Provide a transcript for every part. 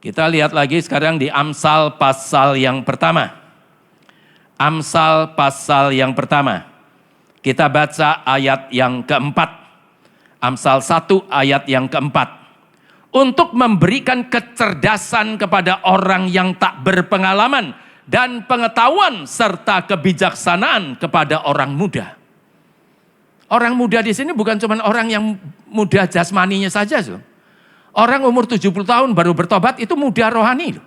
Kita lihat lagi sekarang di Amsal pasal yang pertama. Amsal pasal yang pertama. Kita baca ayat yang keempat. Amsal 1 ayat yang keempat. Untuk memberikan kecerdasan kepada orang yang tak berpengalaman dan pengetahuan serta kebijaksanaan kepada orang muda. Orang muda di sini bukan cuma orang yang muda jasmaninya saja. Orang umur 70 tahun baru bertobat itu muda rohani.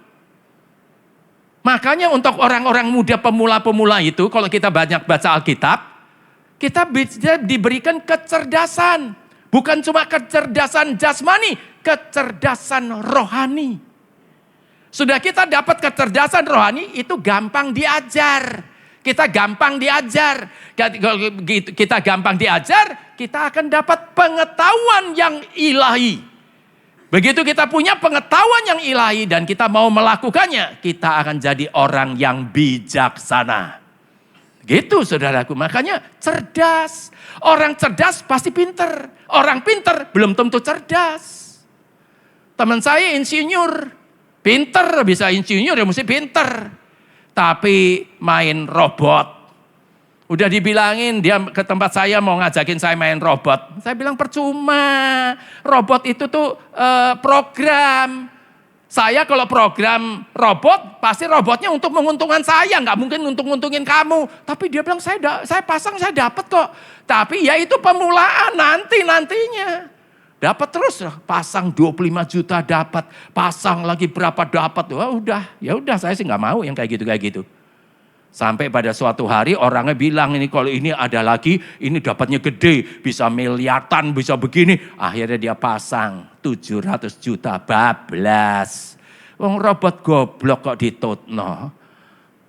Makanya untuk orang-orang muda pemula-pemula itu, kalau kita banyak baca Alkitab, kita bisa diberikan kecerdasan. Bukan cuma kecerdasan jasmani, kecerdasan rohani. Sudah kita dapat kecerdasan rohani, itu gampang diajar. Kita gampang diajar. Kita gampang diajar, kita akan dapat pengetahuan yang ilahi. Begitu kita punya pengetahuan yang ilahi dan kita mau melakukannya, kita akan jadi orang yang bijaksana. Gitu saudaraku, makanya cerdas. Orang cerdas pasti pinter. Orang pinter belum tentu cerdas. Teman saya insinyur, pinter, bisa insinyur ya mesti pinter. Tapi main robot. Udah dibilangin dia ke tempat saya mau ngajakin saya main robot. Saya bilang percuma. Robot itu tuh program. Saya kalau program robot pasti robotnya untuk menguntungkan saya. Nggak mungkin untuk nguntungin kamu. Tapi dia bilang saya pasang saya dapat kok. Tapi ya itu pemulaan nantinya. Dapat terus pasang 25 juta dapat, pasang lagi berapa dapat. Wah ya udah saya sih nggak mau yang kayak gitu. Sampai pada suatu hari orangnya bilang ini kalau ini ada lagi, ini dapatnya gede, bisa miliaran, bisa begini. Akhirnya dia pasang 700 juta, bablas. Wong robot goblok kok ditutno.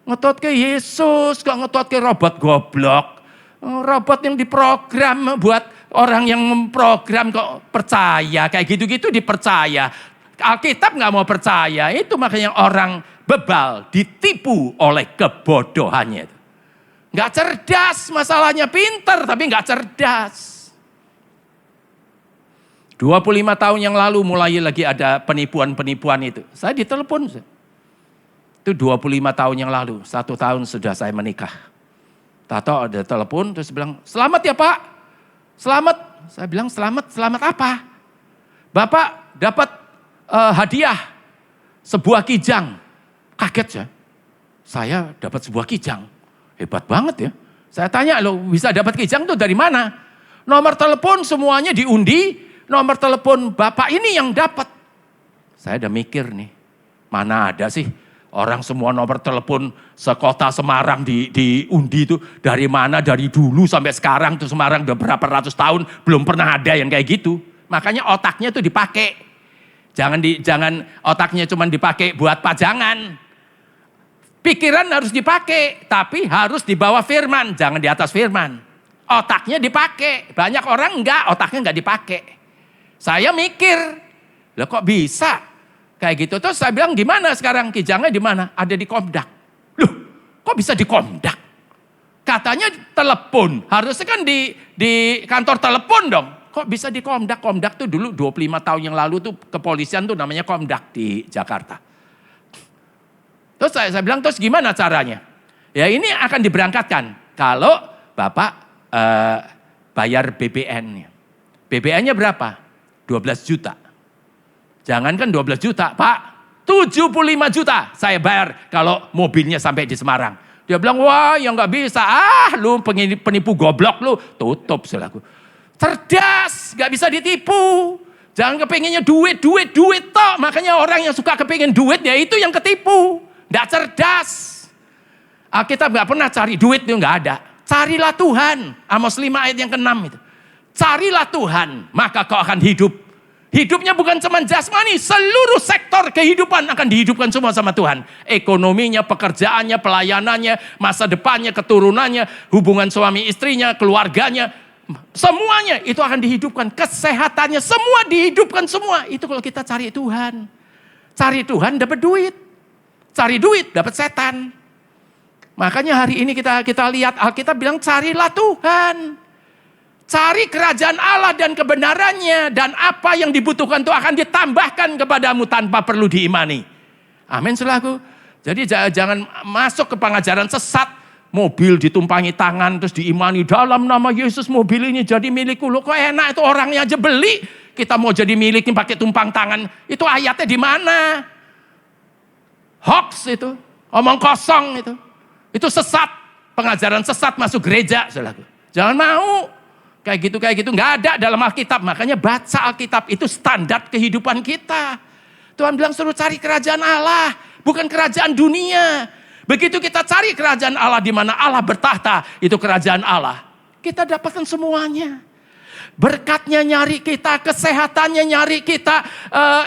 Ngetut ke Yesus, kok ngetut ke robot goblok. Robot yang diprogram buat orang yang memprogram kok percaya. Kayak gitu-gitu dipercaya. Alkitab gak mau percaya. Itu makanya orang bebal ditipu oleh kebodohannya. Gak cerdas, masalahnya pinter tapi gak cerdas. 25 tahun yang lalu mulai lagi ada penipuan-penipuan itu. Saya ditelepon. Itu 25 tahun yang lalu. 1 tahun sudah saya menikah. Tato ada telepon terus bilang, selamat ya Pak. Selamat. Saya bilang selamat apa? Bapak dapat hadiah sebuah kijang. Kaget ya. Saya dapat sebuah kijang. Hebat banget ya. Saya tanya lo bisa dapat kijang tuh dari mana? Nomor telepon semuanya diundi. Nomor telepon bapak ini yang dapat. Saya udah mikir nih. Mana ada sih orang semua nomor telepon sekota Semarang diundi itu dari mana, dari dulu sampai sekarang tuh Semarang udah berapa ratus tahun belum pernah ada yang kayak gitu. Makanya otaknya tuh dipakai. Jangan otaknya cuma dipakai buat pajangan. Pikiran harus dipakai, tapi harus di bawah firman, jangan di atas firman. Otaknya dipakai. Banyak orang enggak, otaknya enggak dipakai. Saya mikir, loh kok bisa? Kayak gitu. Terus saya bilang, di mana sekarang kijangnya di mana? Ada di Komdak. Loh, kok bisa di Komdak? Katanya telepon. Harusnya kan di kantor telepon dong. Kok bisa di Komdak? Komdak tuh dulu 25 tahun yang lalu tuh kepolisian tuh namanya Komdak di Jakarta. Terus saya bilang, terus gimana caranya? Ya ini akan diberangkatkan. Kalau Bapak bayar BBN-nya. BBN-nya berapa? 12 juta. Jangankan 12 juta, Pak, 75 juta saya bayar kalau mobilnya sampai di Semarang. Dia bilang, wah yang gak bisa, lu penipu goblok lu, tutup selaku. Cerdas, gak bisa ditipu. Jangan kepengennya duit toh. Makanya orang yang suka kepengen duit ya itu yang ketipu. Gak cerdas. Alkitab gak pernah cari duit, itu gak ada. Carilah Tuhan, Amos 5 ayat yang ke-6 itu. Carilah Tuhan, maka kau akan hidup. Hidupnya bukan cuma jasmani, seluruh sektor kehidupan akan dihidupkan semua sama Tuhan. Ekonominya, pekerjaannya, pelayanannya, masa depannya, keturunannya, hubungan suami istrinya, keluarganya, semuanya itu akan dihidupkan. Kesehatannya, semua dihidupkan semua. Itu kalau kita cari Tuhan. Cari Tuhan dapat duit. Cari duit dapat setan. Makanya hari ini kita lihat Alkitab bilang carilah Tuhan. Cari kerajaan Allah dan kebenarannya, dan apa yang dibutuhkan itu akan ditambahkan kepadamu tanpa perlu diimani. Amin, saudaraku. Jadi jangan masuk ke pengajaran sesat, mobil ditumpangi tangan terus diimani dalam nama Yesus mobil ini jadi milikku. Loh kok enak, itu orangnya aja beli, kita mau jadi miliknya pakai tumpang tangan. Itu ayatnya di mana? Hoax itu, omong kosong itu. Itu sesat, pengajaran sesat masuk gereja, saudaraku. Jangan mau. Kayak gitu, nggak ada dalam Alkitab. Makanya baca Alkitab, itu standar kehidupan kita. Tuhan bilang suruh cari kerajaan Allah, bukan kerajaan dunia. Begitu kita cari kerajaan Allah di mana Allah bertahta, itu kerajaan Allah. Kita dapatkan semuanya. Berkatnya nyari kita, kesehatannya nyari kita,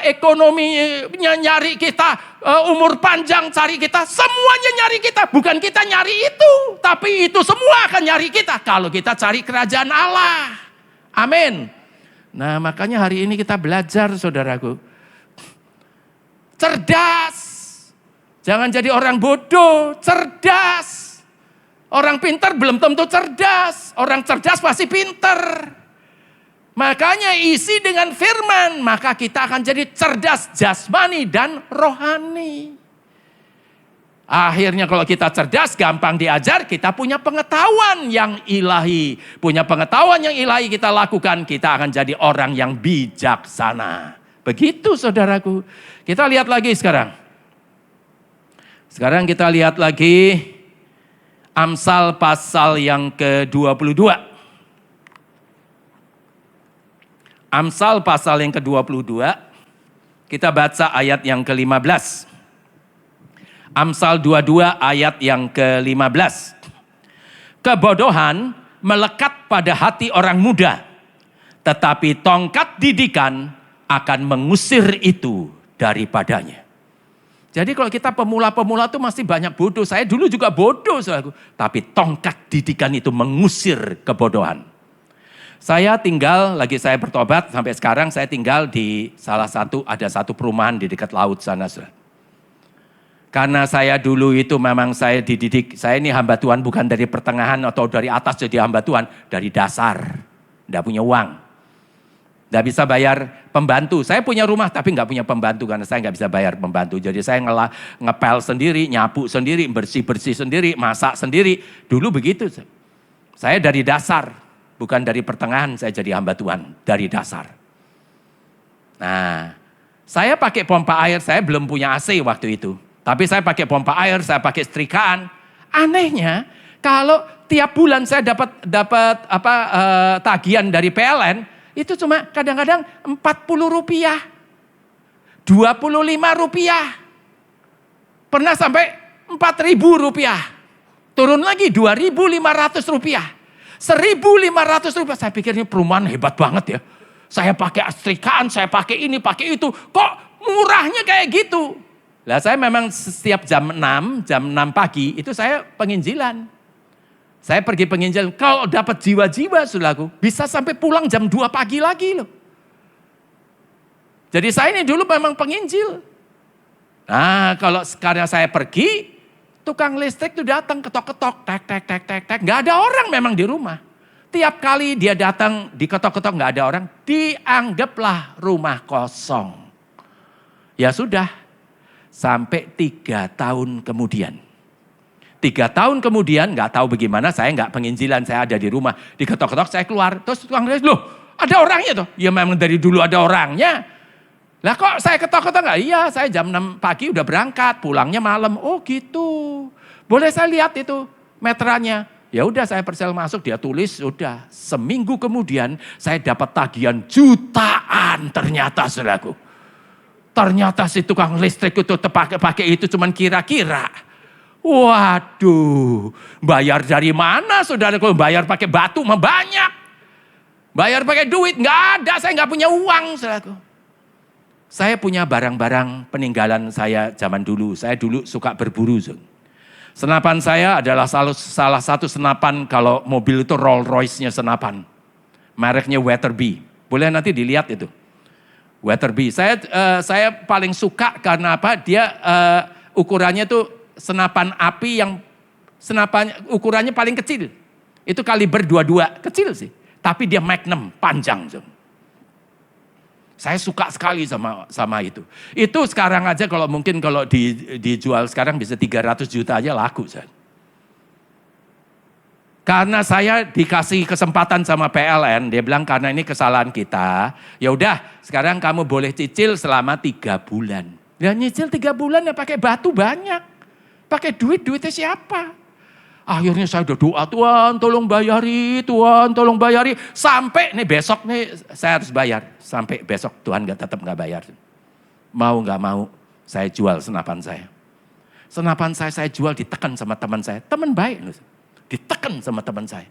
ekonominya nyari kita, umur panjang cari kita, semuanya nyari kita. Bukan kita nyari itu, tapi itu semua akan nyari kita kalau kita cari kerajaan Allah. Amin. Nah, makanya hari ini kita belajar, saudaraku. Cerdas. Jangan jadi orang bodoh, cerdas. Orang pintar belum tentu cerdas. Orang cerdas pasti pintar. Makanya isi dengan firman, maka kita akan jadi cerdas jasmani dan rohani. Akhirnya kalau kita cerdas, gampang diajar, kita punya pengetahuan yang ilahi. Punya pengetahuan yang ilahi kita lakukan, kita akan jadi orang yang bijaksana. Begitu, saudaraku. Kita lihat lagi sekarang. Sekarang kita lihat lagi Amsal pasal yang ke-22. Amsal pasal yang ke-22, kita baca ayat yang ke-15. Amsal 22 ayat yang ke-15. Kebodohan melekat pada hati orang muda, tetapi tongkat didikan akan mengusir itu daripadanya. Jadi kalau kita pemula-pemula itu masih banyak bodoh. Saya dulu juga bodoh, saudaraku. Tapi tongkat didikan itu mengusir kebodohan. Saya tinggal, lagi saya bertobat, sampai sekarang saya tinggal di ada satu perumahan di dekat laut sana. Karena saya dulu itu memang saya dididik, saya ini hamba Tuhan bukan dari pertengahan atau dari atas jadi hamba Tuhan, dari dasar. Tidak punya uang. Tidak bisa bayar pembantu. Saya punya rumah tapi nggak punya pembantu karena saya nggak bisa bayar pembantu. Jadi saya ngepel sendiri, nyapu sendiri, bersih-bersih sendiri, masak sendiri. Dulu begitu. Saya dari dasar. Bukan dari pertengahan saya jadi hamba Tuhan, dari dasar. Nah, saya pakai pompa air, saya belum punya AC waktu itu. Tapi saya pakai pompa air, saya pakai setrikaan. Anehnya, kalau tiap bulan saya dapat tagihan dari PLN, itu cuma kadang-kadang 40 rupiah, 25 rupiah. Pernah sampai 4.000 rupiah. Turun lagi 2.500 rupiah. 1.500 rupiah, saya pikir ini perumahan hebat banget ya. Saya pakai setrikaan, saya pakai ini, pakai itu. Kok murahnya kayak gitu? Lah saya memang setiap jam 6 pagi itu saya penginjilan. Saya pergi penginjilan, kalau dapat jiwa-jiwa saudaraku, bisa sampai pulang jam 2 pagi lagi loh. Jadi saya ini dulu memang penginjil. Nah kalau sekarang saya pergi, tukang listrik itu datang ketok-ketok, tek. Nggak ada orang memang di rumah. Tiap kali dia datang diketok-ketok nggak ada orang, dianggaplah rumah kosong. Ya sudah, sampai 3 tahun kemudian. 3 tahun kemudian nggak tahu bagaimana, saya nggak penginjilan, saya ada di rumah. Diketok-ketok saya keluar, terus tukang listrik, loh ada orangnya tuh. Ya memang dari dulu ada orangnya. Lah kok saya ketok-ketok enggak? Iya, saya jam 6 pagi udah berangkat, pulangnya malam. Oh gitu. Boleh saya lihat itu meterannya? Ya udah saya persel masuk, dia tulis, udah. Seminggu kemudian saya dapat tagihan jutaan ternyata saudaraku. Ternyata si tukang listrik itu pakai itu cuman kira-kira. Waduh, bayar dari mana saudara? Kalau bayar pakai batu mah banyak. Bayar pakai duit nggak ada, saya nggak punya uang saudaraku. Saya punya barang-barang peninggalan saya zaman dulu. Saya dulu suka berburu. Senapan saya adalah salah satu senapan kalau mobil itu Rolls Royce-nya senapan. Mereknya Weatherby. Boleh nanti dilihat itu. Weatherby. Saya paling suka karena apa? Dia ukurannya tuh senapan api yang ukurannya paling kecil. Itu kaliber 22. Kecil sih. Tapi dia Magnum, panjang. Saya suka sekali sama itu. Itu sekarang aja kalau mungkin kalau dijual sekarang bisa 300 juta aja laku. Karena saya dikasih kesempatan sama PLN, dia bilang karena ini kesalahan kita, ya udah sekarang kamu boleh cicil selama 3 bulan. Ya nyicil 3 bulan ya pakai batu banyak. Pakai duitnya siapa? Akhirnya saya udah doa, Tuhan tolong bayari, Tuhan tolong bayari. Sampai nih besok nih saya harus bayar. Sampai besok Tuhan tetap gak bayar. Mau gak mau saya jual senapan saya. Senapan saya jual ditekan sama teman saya. Teman baik loh. Ditekan sama teman saya.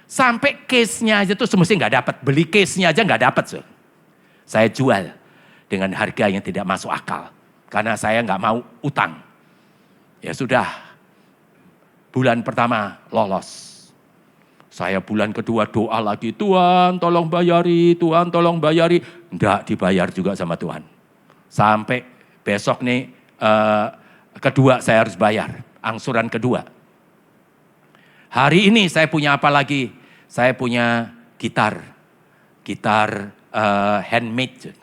Sampai case-nya aja tuh semestinya gak dapat. Beli case-nya aja gak dapat. So. Saya jual dengan harga yang tidak masuk akal. Karena saya gak mau utang. Ya sudah. Bulan pertama lolos. Saya bulan kedua doa lagi, Tuhan tolong bayari, Tuhan tolong bayari. Enggak dibayar juga sama Tuhan. Sampai besok nih kedua saya harus bayar, angsuran kedua. Hari ini saya punya apa lagi? Saya punya gitar handmade.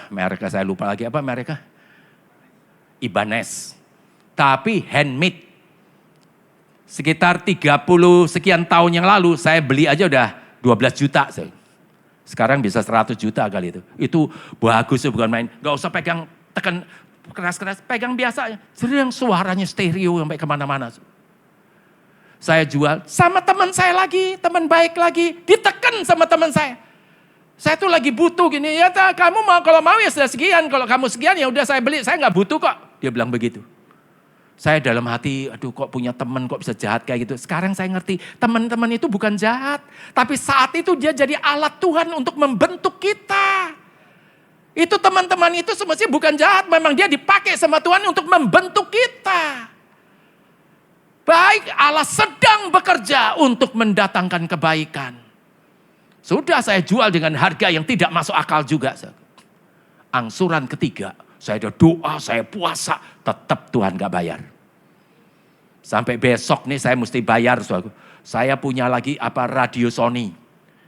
Mereka saya lupa lagi apa mereka? Ibanez. Tapi handmade. Sekitar 30 sekian tahun yang lalu saya beli aja udah 12 juta. Sekarang bisa 100 juta kali itu. Itu bagus bukan main. Gak usah pegang tekan keras-keras, pegang biasa. Sering suaranya stereo sampai kemana-mana. Saya jual sama teman saya lagi, teman baik lagi. Ditekan sama teman saya. Saya tuh lagi butuh gini, ya kamu mau kalau mau ya sudah sekian. Kalau kamu sekian ya udah saya beli, saya gak butuh kok. Dia bilang begitu. Saya dalam hati, aduh kok punya teman kok bisa jahat kayak gitu. Sekarang saya ngerti, teman-teman itu bukan jahat. Tapi saat itu dia jadi alat Tuhan untuk membentuk kita. Itu teman-teman itu semestinya bukan jahat. Memang dia dipakai sama Tuhan untuk membentuk kita. Baik, Allah sedang bekerja untuk mendatangkan kebaikan. Sudah saya jual dengan harga yang tidak masuk akal juga. Angsuran ketiga. Saya ada doa, saya puasa, tetap Tuhan gak bayar. Sampai besok nih saya mesti bayar. Saya punya lagi radio Sony.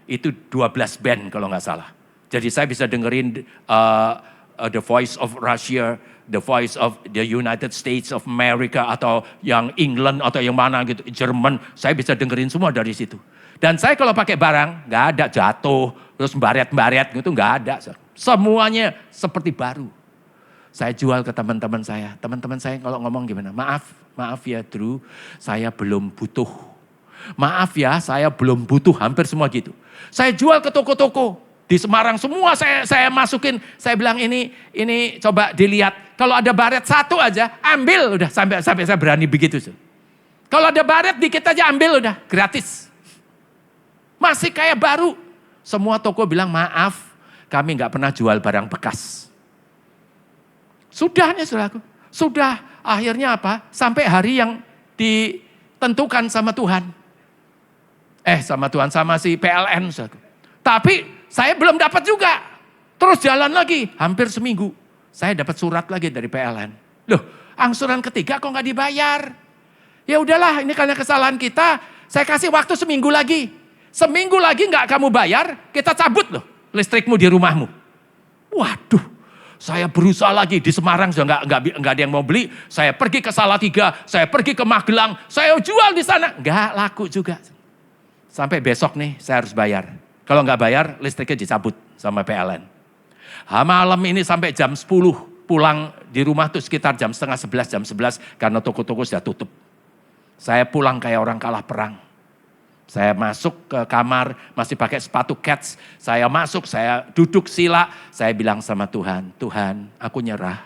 Itu 12 band kalau gak salah. Jadi saya bisa dengerin The Voice of Russia, The Voice of the United States of America, atau yang England, atau yang mana gitu, Jerman. Saya bisa dengerin semua dari situ. Dan saya kalau pakai barang, gak ada jatuh, terus baret-baret gitu, gak ada. Semuanya seperti baru. Saya jual ke teman-teman saya. Teman-teman saya kalau ngomong gimana? Maaf ya Drew, saya belum butuh. Maaf ya, saya belum butuh. Hampir semua gitu. Saya jual ke toko-toko. Di Semarang semua saya masukin. Saya bilang ini coba dilihat. Kalau ada baret satu aja, ambil udah. Sampai saya berani begitu. Kalau ada baret dikit aja ambil udah, gratis. Masih kayak baru. Semua toko bilang maaf, kami gak pernah jual barang bekas. Sudah nih saudaraku. Sudah akhirnya apa? Sampai hari yang ditentukan sama Tuhan. Sama si PLN saudaraku. Tapi saya belum dapat juga. Terus jalan lagi hampir seminggu. Saya dapat surat lagi dari PLN. Loh, angsuran ketiga kok gak dibayar? Ya udahlah, ini karena kesalahan kita. Saya kasih waktu seminggu lagi. Seminggu lagi gak kamu bayar, kita cabut loh listrikmu di rumahmu. Waduh. Saya berusaha lagi di Semarang sudah nggak ada yang mau beli. Saya pergi ke Salatiga, saya pergi ke Magelang, saya jual di sana, nggak laku juga. Sampai besok nih saya harus bayar. Kalau nggak bayar listriknya dicabut sama PLN. Malam ini sampai jam 10 pulang di rumah tuh sekitar jam setengah 11, jam 11 karena toko-toko sudah tutup. Saya pulang kayak orang kalah perang. Saya masuk ke kamar, masih pakai sepatu Keds. Saya masuk, saya duduk sila. Saya bilang sama Tuhan, Tuhan aku nyerah.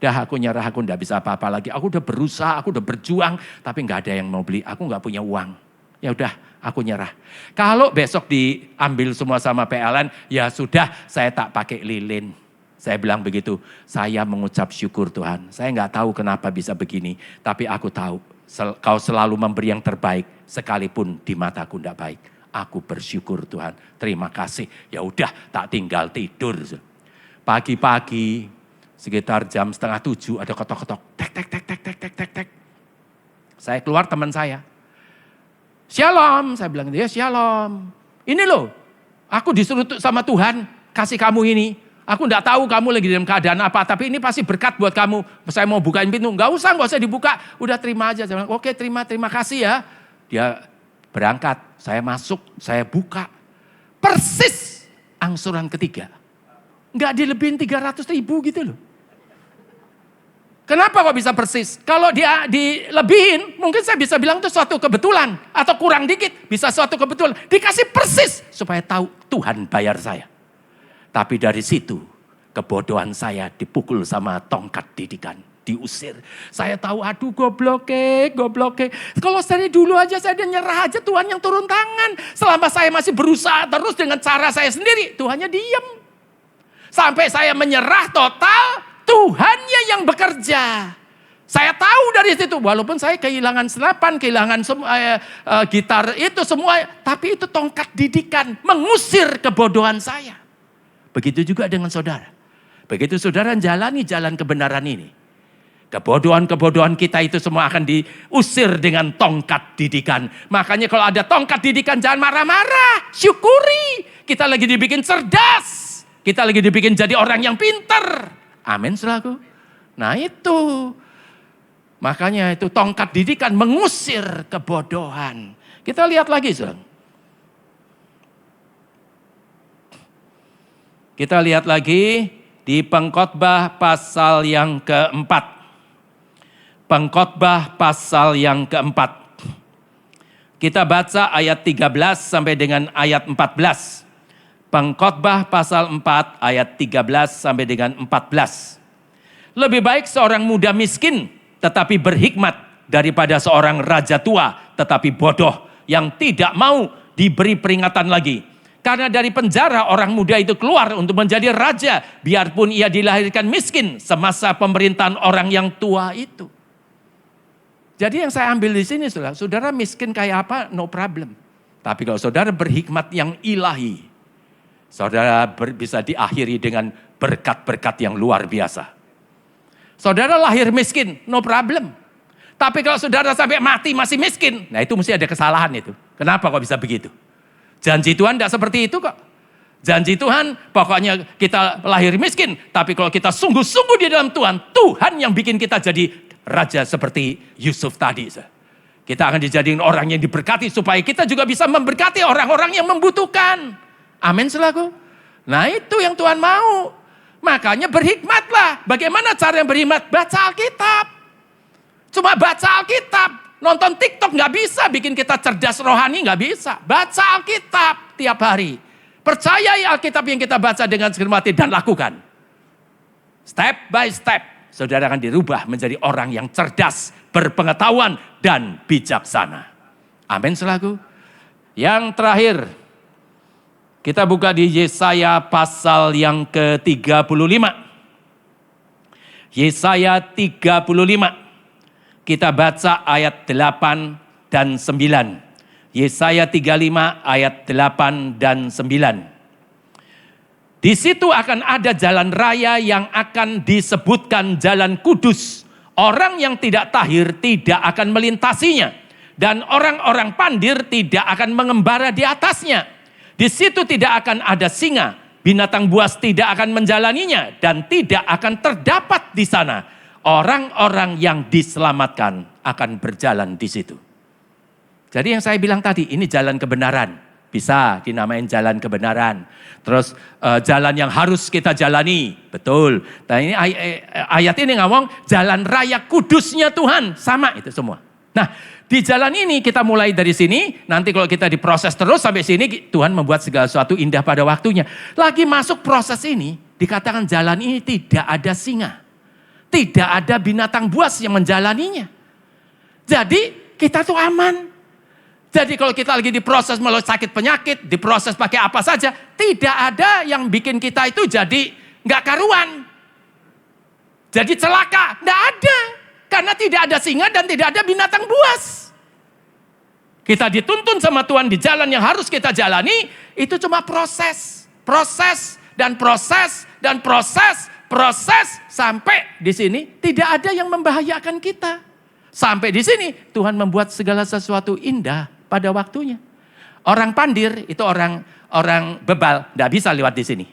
Aku nyerah, aku gak bisa apa-apa lagi. Aku udah berusaha, aku udah berjuang. Tapi gak ada yang mau beli, aku gak punya uang. Ya udah, aku nyerah. Kalau besok diambil semua sama PLN, ya sudah saya tak pakai lilin. Saya bilang begitu, saya mengucap syukur Tuhan. Saya gak tahu kenapa bisa begini. Tapi aku tahu, kau selalu memberi yang terbaik. Sekalipun di mataku tidak baik. Aku bersyukur Tuhan. Terima kasih. Ya udah tak tinggal tidur. Pagi-pagi sekitar jam 6:30 ada ketok-ketok. Tek. Saya keluar teman saya. Shalom, saya bilang dia shalom. Ini loh, aku disuruh sama Tuhan kasih kamu ini. Aku enggak tahu kamu lagi dalam keadaan apa, tapi ini pasti berkat buat kamu. Saya mau bukain pintu, enggak usah dibuka. Udah terima aja. Saya bilang, oke terima kasih ya. Dia berangkat, saya masuk, saya buka. Persis angsuran ketiga. Enggak dilebihin 300.000 gitu loh. Kenapa kok bisa persis? Kalau dia dilebihin, mungkin saya bisa bilang itu suatu kebetulan. Atau kurang dikit, bisa suatu kebetulan. Dikasih persis, supaya tahu Tuhan bayar saya. Tapi dari situ, kebodohan saya dipukul sama tongkat didikan. Diusir. Saya tahu, aduh goblok. Kalau dari dulu aja saya udah nyerah aja, Tuhan yang turun tangan. Selama saya masih berusaha terus dengan cara saya sendiri, Tuhannya diem. Sampai saya menyerah total, Tuhannya yang bekerja. Saya tahu dari situ, walaupun saya kehilangan senapan, kehilangan gitar itu semua. Tapi itu tongkat didikan, mengusir kebodohan saya. Begitu juga dengan saudara. Begitu saudara jalani jalan kebenaran ini. Kebodohan-kebodohan kita itu semua akan diusir dengan tongkat didikan. Makanya kalau ada tongkat didikan jangan marah-marah. Syukuri. Kita lagi dibikin cerdas. Kita lagi dibikin jadi orang yang pintar. Amin saudaraku. Nah itu. Makanya itu tongkat didikan mengusir kebodohan. Kita lihat lagi saudara. Kita lihat lagi di Pengkhotbah pasal yang keempat. Pengkhotbah pasal yang keempat. Kita baca ayat 13 sampai dengan ayat 14. Pengkhotbah pasal 4 ayat 13 sampai dengan 14. Lebih baik seorang muda miskin tetapi berhikmat daripada seorang raja tua tetapi bodoh yang tidak mau diberi peringatan lagi. Karena dari penjara orang muda itu keluar untuk menjadi raja. Biarpun ia dilahirkan miskin semasa pemerintahan orang yang tua itu. Jadi yang saya ambil di sini saudara miskin kayak apa no problem. Tapi kalau saudara berhikmat yang ilahi. Saudara bisa diakhiri dengan berkat-berkat yang luar biasa. Saudara lahir miskin no problem. Tapi kalau saudara sampai mati masih miskin. Nah itu mesti ada kesalahan itu. Kenapa kok bisa begitu? Janji Tuhan tidak seperti itu kok. Janji Tuhan pokoknya kita lahir miskin. Tapi kalau kita sungguh-sungguh di dalam Tuhan. Tuhan yang bikin kita jadi raja seperti Yusuf tadi. Kita akan dijadikan orang yang diberkati. Supaya kita juga bisa memberkati orang-orang yang membutuhkan. Amin saudaraku. Nah itu yang Tuhan mau. Makanya berhikmatlah. Bagaimana cara yang berhikmat? Baca Alkitab. Cuma baca Alkitab. Nonton TikTok gak bisa bikin kita cerdas rohani, gak bisa. Baca Alkitab tiap hari. Percayai Alkitab yang kita baca dengan segenap hati dan lakukan. Step by step, saudara akan dirubah menjadi orang yang cerdas, berpengetahuan, dan bijaksana. Amin saudaraku. Yang terakhir, kita buka di Yesaya pasal yang ke-35. Yesaya 35. Kita baca ayat 8 dan 9. Yesaya 35 ayat 8 dan 9. Di situ akan ada jalan raya yang akan disebutkan jalan kudus. Orang yang tidak tahir tidak akan melintasinya. Dan orang-orang pandir tidak akan mengembara di atasnya. Di situ tidak akan ada singa. Binatang buas tidak akan menjalaninya. Dan tidak akan terdapat di sana. Orang-orang yang diselamatkan akan berjalan di situ. Jadi yang saya bilang tadi, ini jalan kebenaran. Bisa dinamain jalan kebenaran. Terus jalan yang harus kita jalani. Betul. Dan ini ayat ini ngomong jalan raya kudusnya Tuhan. Sama itu semua. Nah di jalan ini kita mulai dari sini. Nanti kalau kita diproses terus sampai sini. Tuhan membuat segala sesuatu indah pada waktunya. Lagi masuk proses ini. Dikatakan jalan ini tidak ada singa. Tidak ada binatang buas yang menjalaninya. Jadi kita tuh aman. Jadi kalau kita lagi diproses melalui sakit penyakit, diproses pakai apa saja, tidak ada yang bikin kita itu jadi nggak karuan. Jadi celaka, nggak ada. Karena tidak ada singa dan tidak ada binatang buas. Kita dituntun sama Tuhan di jalan yang harus kita jalani, itu cuma proses. Proses dan proses dan proses. Proses sampai di sini tidak ada yang membahayakan kita. Sampai di sini Tuhan membuat segala sesuatu indah pada waktunya. Orang pandir itu orang bebal, tidak bisa lewat di sini.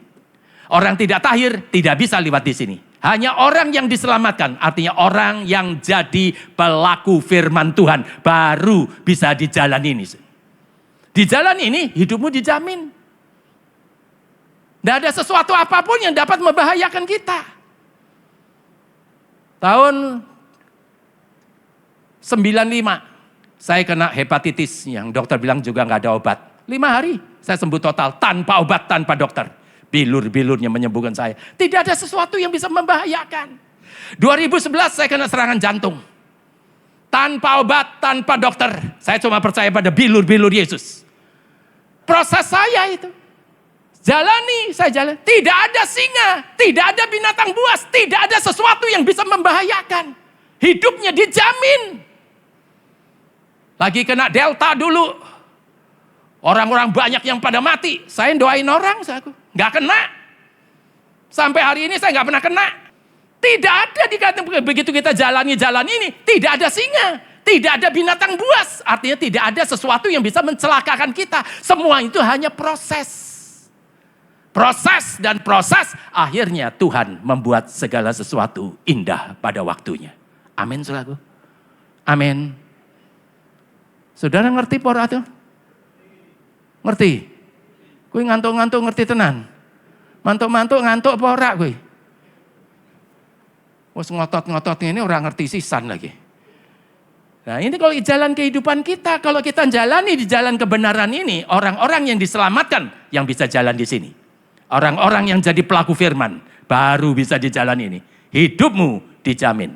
Orang tidak tahir tidak bisa lewat di sini. Hanya orang yang diselamatkan, artinya orang yang jadi pelaku firman Tuhan baru bisa di jalan ini. Di jalan ini hidupmu dijamin. Tidak ada sesuatu apapun yang dapat membahayakan kita. Tahun 95 saya kena hepatitis yang dokter bilang juga nggak ada obat. 5 hari saya sembuh total tanpa obat, tanpa dokter. Bilur-bilurnya menyembuhkan saya. Tidak ada sesuatu yang bisa membahayakan. 2011 saya kena serangan jantung. Tanpa obat, tanpa dokter. Saya cuma percaya pada bilur-bilur Yesus. Proses saya itu. Jalani, saya jalan. Tidak ada singa, tidak ada binatang buas, tidak ada sesuatu yang bisa membahayakan. Hidupnya dijamin. Lagi kena delta dulu. Orang-orang banyak yang pada mati. Saya doain orang, nggak kena. Sampai hari ini saya nggak pernah kena. Tidak ada dikatakan begitu kita jalani jalan ini, tidak ada singa, tidak ada binatang buas. Artinya tidak ada sesuatu yang bisa mencelakakan kita. Semua itu hanya proses. Proses dan proses, akhirnya Tuhan membuat segala sesuatu indah pada waktunya. Amin, saudaraku. Amin. Saudara ngerti pora itu? Ngerti? Kui ngantuk-ngantuk ngerti tenan. Mantuk-mantuk ngantuk pora kui. Wes ngotot-ngotot ini orang ngerti sisan lagi. Nah ini kalau jalan kehidupan kita, kalau kita jalani di jalan kebenaran ini, orang-orang yang diselamatkan yang bisa jalan di sini. Orang-orang yang jadi pelaku firman baru bisa di jalan ini. Hidupmu dijamin.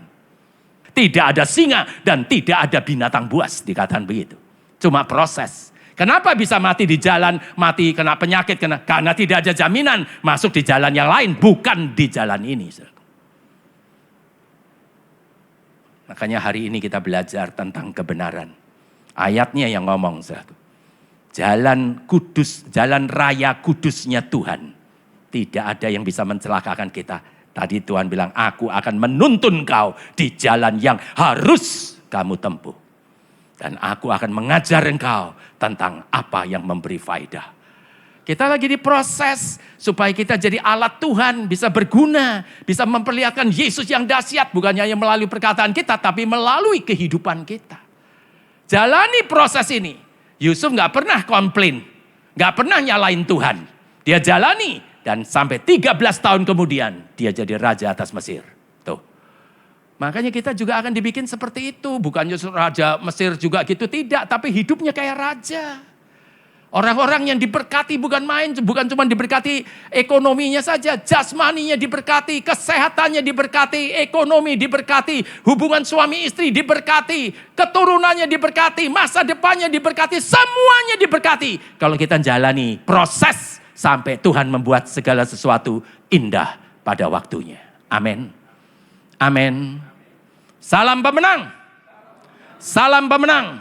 Tidak ada singa dan tidak ada binatang buas, dikatakan begitu. Cuma proses. Kenapa bisa mati di jalan, mati kena penyakit, karena tidak ada jaminan masuk di jalan yang lain, bukan di jalan ini. Makanya hari ini kita belajar tentang kebenaran. Ayatnya yang ngomong, jalan kudus, jalan raya kudusnya Tuhan. Tidak ada yang bisa mencelakakan kita. Tadi Tuhan bilang, aku akan menuntun kau di jalan yang harus kamu tempuh. Dan aku akan mengajar engkau tentang apa yang memberi faedah. Kita lagi diproses supaya kita jadi alat Tuhan, bisa berguna, bisa memperlihatkan Yesus yang dahsyat, bukan hanya melalui perkataan kita, tapi melalui kehidupan kita. Jalani proses ini. Yusuf gak pernah komplain, gak pernah nyalain Tuhan. Dia jalani. Dan sampai 13 tahun kemudian dia jadi raja atas Mesir. Tuh. Makanya kita juga akan dibikin seperti itu. Bukannya raja Mesir juga gitu, tidak. Tapi hidupnya kayak raja. Orang-orang yang diberkati bukan main, bukan cuma diberkati ekonominya saja. Jasmaninya diberkati, kesehatannya diberkati, ekonomi diberkati. Hubungan suami istri diberkati, keturunannya diberkati, masa depannya diberkati. Semuanya diberkati. Kalau kita jalani proses sampai Tuhan membuat segala sesuatu indah pada waktunya. Amin. Amin. Salam pemenang. Salam pemenang.